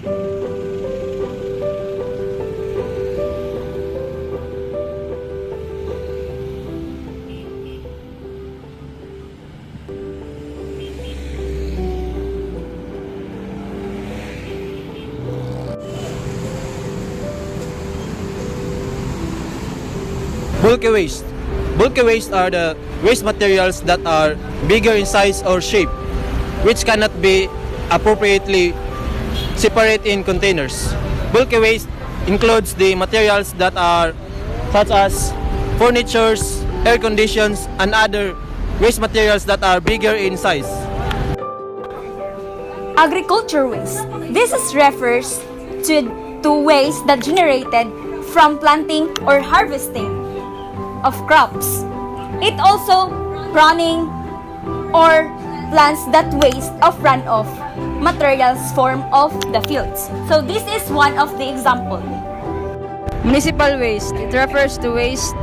Bulky waste. Bulky waste are the waste materials that are bigger in size or shape, which cannot be appropriately separated in containers. Bulky waste includes the materials that are such as furnitures, air conditions, and other waste materials that are bigger in size. Agriculture waste. This is refers to waste that generated from planting or harvesting of crops. It also pruning or plants that waste of runoff materials form of the fields. So this is one of the example. Municipal waste. It refers to waste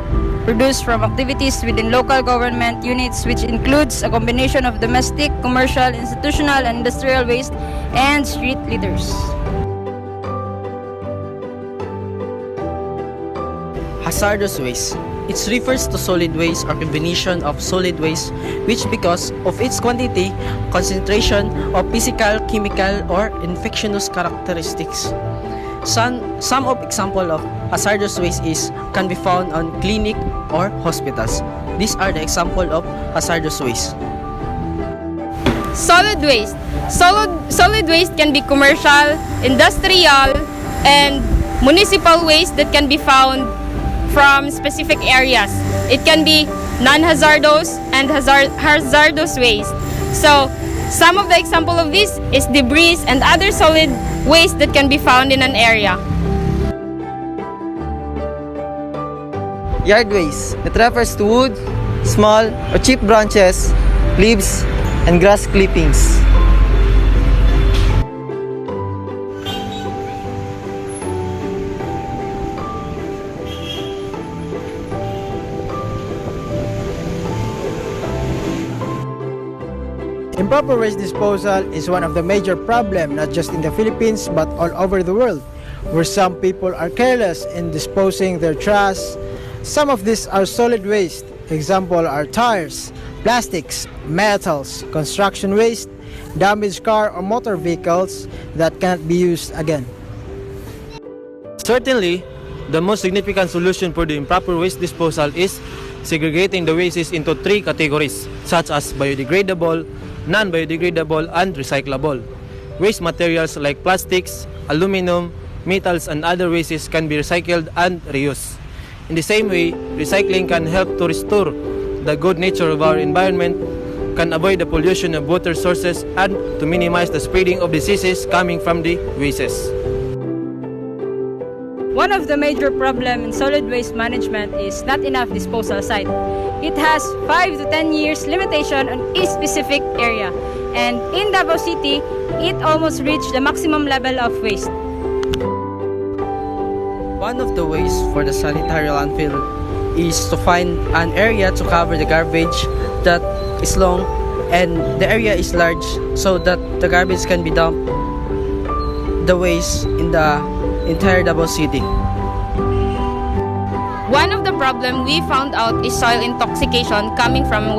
produced from activities within local government units, which includes a combination of domestic, commercial, institutional, and industrial waste and street litters. Hazardous waste. It refers to solid waste or combination of solid waste which, because of its quantity, concentration, or physical, chemical, or infectious characteristics. Some of example of hazardous waste can be found on clinic or hospitals. These are the example of hazardous waste. Solid waste. Solid waste can be commercial, industrial, and municipal waste that can be found from specific areas. It can be non-hazardous and hazardous waste. So, some of the example of this is debris and other solid waste that can be found in an area. Yard waste. It refers to wood, small or cheap branches, leaves, and grass clippings. Improper waste disposal is one of the major problems, not just in the Philippines but all over the world, where some people are careless in disposing their trash. Some of these are solid waste. Example are tires, plastics, metals, construction waste, damaged car or motor vehicles that cannot be used again. Certainly, the most significant solution for the improper waste disposal is segregating the wastes into three categories, such as biodegradable, non-biodegradable, and recyclable. Waste materials like plastics, aluminum, metals, and other wastes can be recycled and reused. In the same way, recycling can help to restore the good nature of our environment, can avoid the pollution of water sources, and to minimize the spreading of diseases coming from the wastes. One of the major problems in solid waste management is not enough disposal site. It has 5 to 10 years limitation on each specific area, and in Davao City, it almost reached the maximum level of waste. One of the ways for the sanitary landfill is to find an area to cover the garbage that is long and the area is large so that the garbage can be dumped, the waste in the entire Davao City. One of the problems we found out is soil intoxication coming from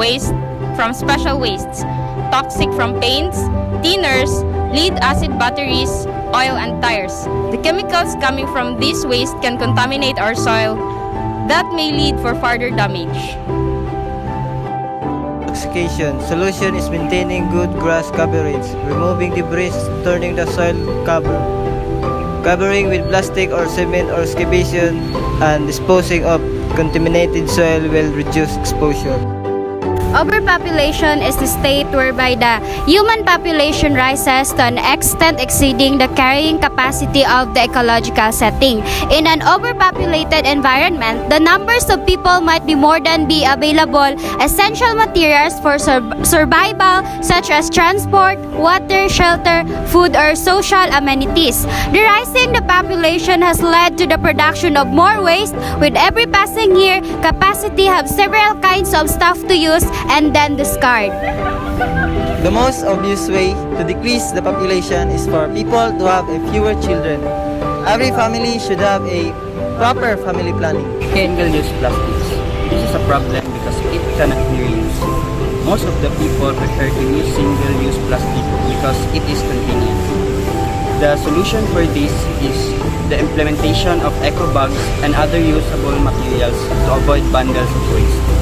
special wastes, toxic from paints, thinners, lead-acid batteries, oil, and tires. The chemicals coming from this waste can contaminate our soil that may lead for further damage. Intoxication. Solution is maintaining good grass coverage, removing debris, turning the soil covering with plastic or cement or excavation, and disposing of contaminated soil will reduce exposure. Overpopulation is the state whereby the human population rises to an extent exceeding the carrying capacity of the ecological setting. In an overpopulated environment, the numbers of people might be more than the available essential materials for survival, such as transport, water, shelter, food, or social amenities. The rising the population has led to the production of more waste. With every passing year, capacity have several kinds of stuff to use and then discard. The most obvious way to decrease the population is for people to have a fewer children. Every family should have a proper family planning. Single-use plastics. This is a problem because it cannot be reused. Most of the people prefer to use single-use plastic because it is convenient. The solution for this is the implementation of eco bags and other usable materials to avoid bundles of waste.